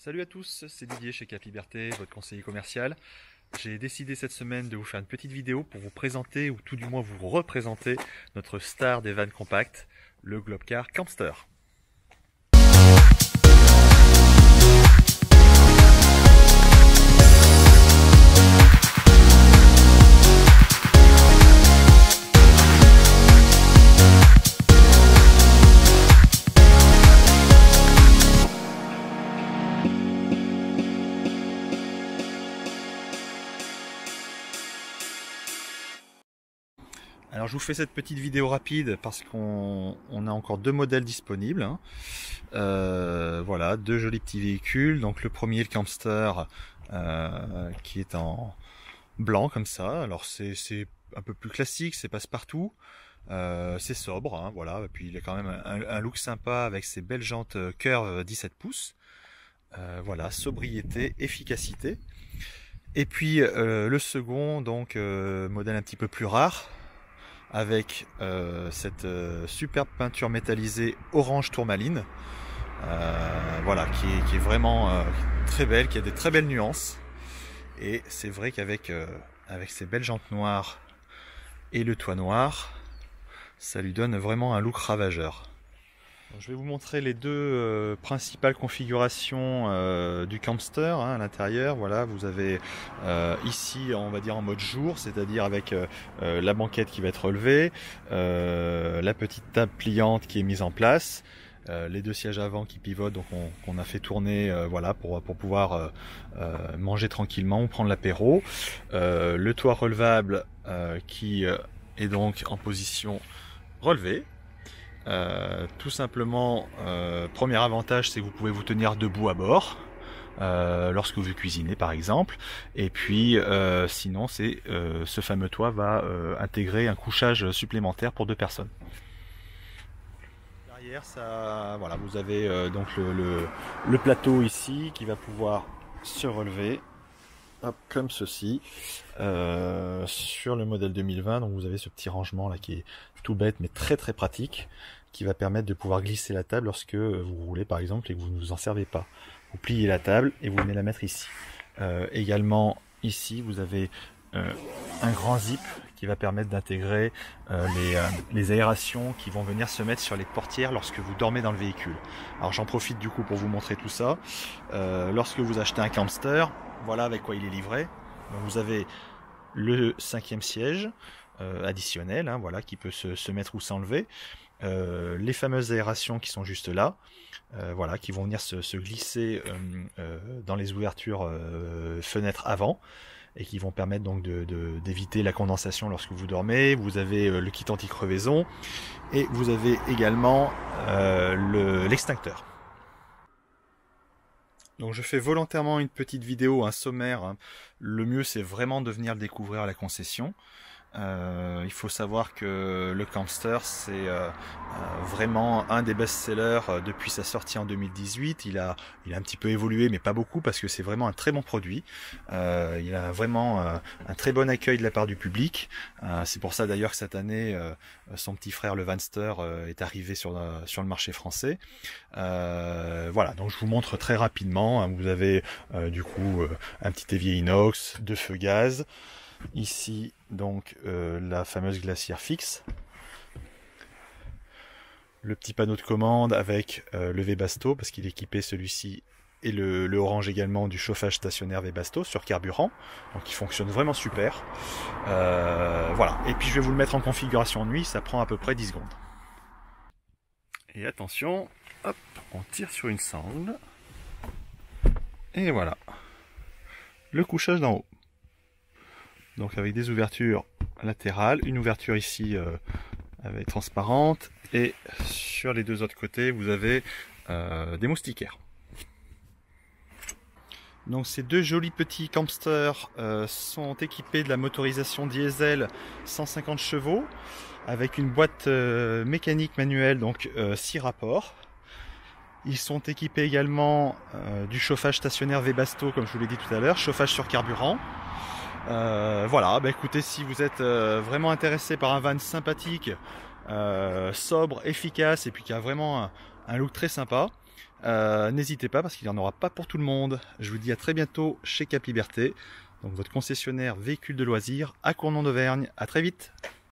Salut à tous, c'est Didier chez Cap Liberté, votre conseiller commercial. J'ai décidé cette semaine de vous faire une petite vidéo pour vous présenter, ou tout du moins vous représenter, notre star des vannes compactes, le Globcar Campster. Alors je vous fais cette petite vidéo rapide parce qu'on a encore deux modèles disponibles. Voilà, deux jolis petits véhicules. Donc le premier, le Campster, qui est en blanc comme ça. Alors c'est un peu plus classique, c'est passe-partout. C'est sobre, hein, voilà. Et puis il a quand même un look sympa avec ses belles jantes curve 17 pouces. Voilà, sobriété, efficacité. Et puis le second, donc modèle un petit peu plus rare, avec cette superbe peinture métallisée orange tourmaline, voilà, qui est vraiment très belle, qui a des très belles nuances. Et c'est vrai qu'avec avec ces belles jantes noires et le toit noir, ça lui donne vraiment un look ravageur. Je vais vous montrer les deux principales configurations du Campster, hein, à l'intérieur. Voilà, vous avez ici, on va dire en mode jour, c'est-à-dire avec la banquette qui va être relevée, la petite table pliante qui est mise en place, les deux sièges avant qui pivotent, donc qu'on a fait tourner, voilà, pour pouvoir manger tranquillement ou prendre l'apéro. Le toit relevable qui est donc en position relevée. Tout simplement, premier avantage, c'est que vous pouvez vous tenir debout à bord lorsque vous cuisinez par exemple. Et puis sinon, c'est ce fameux toit va intégrer un couchage supplémentaire pour deux personnes. Derrière, ça, voilà, vous avez donc le plateau ici qui va pouvoir se relever. Hop, comme ceci, sur le modèle 2020. Donc vous avez ce petit rangement là qui est tout bête mais très très pratique, qui va permettre de pouvoir glisser la table lorsque vous roulez par exemple et que vous ne vous en servez pas. Vous pliez la table et vous venez la mettre ici. Également ici vous avez un grand zip qui va permettre d'intégrer les aérations qui vont venir se mettre sur les portières lorsque vous dormez dans le véhicule. Alors j'en profite du coup pour vous montrer tout ça. Lorsque vous achetez un Campster, voilà avec quoi il est livré. Donc vous avez le 5e siège additionnel, hein, voilà, qui peut se mettre ou s'enlever. Les fameuses aérations qui sont juste là, voilà, qui vont venir se glisser dans les ouvertures fenêtres avant, et qui vont permettre donc d'éviter la condensation lorsque vous dormez. Vous avez le kit anti-crevaison et vous avez également l'extincteur. Donc je fais volontairement une petite vidéo, un sommaire, hein. Le mieux c'est vraiment de venir le découvrir à la concession. Il faut savoir que le Campster, c'est vraiment un des best-sellers depuis sa sortie en 2018. Il a un petit peu évolué, mais pas beaucoup, parce que c'est vraiment un très bon produit. Il a vraiment un très bon accueil de la part du public. C'est pour ça d'ailleurs que cette année, son petit frère le Vanster est arrivé sur le marché français. Voilà, donc je vous montre très rapidement, hein. Vous avez du coup un petit évier inox, deux feux gaz. Ici, donc, la fameuse glacière fixe. Le petit panneau de commande avec le Webasto, parce qu'il est équipé celui-ci et le orange également du chauffage stationnaire Webasto sur carburant. Donc il fonctionne vraiment super. Voilà. Et puis je vais vous le mettre en configuration nuit, ça prend à peu près 10 secondes. Et attention, hop, on tire sur une sangle. Et voilà. Le couchage d'en haut. Donc avec des ouvertures latérales, une ouverture ici avec transparente, et sur les deux autres côtés vous avez des moustiquaires. Donc ces deux jolis petits Campster sont équipés de la motorisation diesel 150 chevaux avec une boîte mécanique manuelle, donc 6 rapports. Ils sont équipés également du chauffage stationnaire Webasto, comme je vous l'ai dit tout à l'heure, chauffage sur carburant. Voilà, bah écoutez, si vous êtes vraiment intéressé par un van sympathique, sobre, efficace et puis qui a vraiment un look très sympa. N'hésitez pas parce qu'il n'y en aura pas pour tout le monde. Je vous dis à très bientôt chez Cap Liberté, donc votre concessionnaire véhicule de loisirs à Cournon d'Auvergne. À très vite.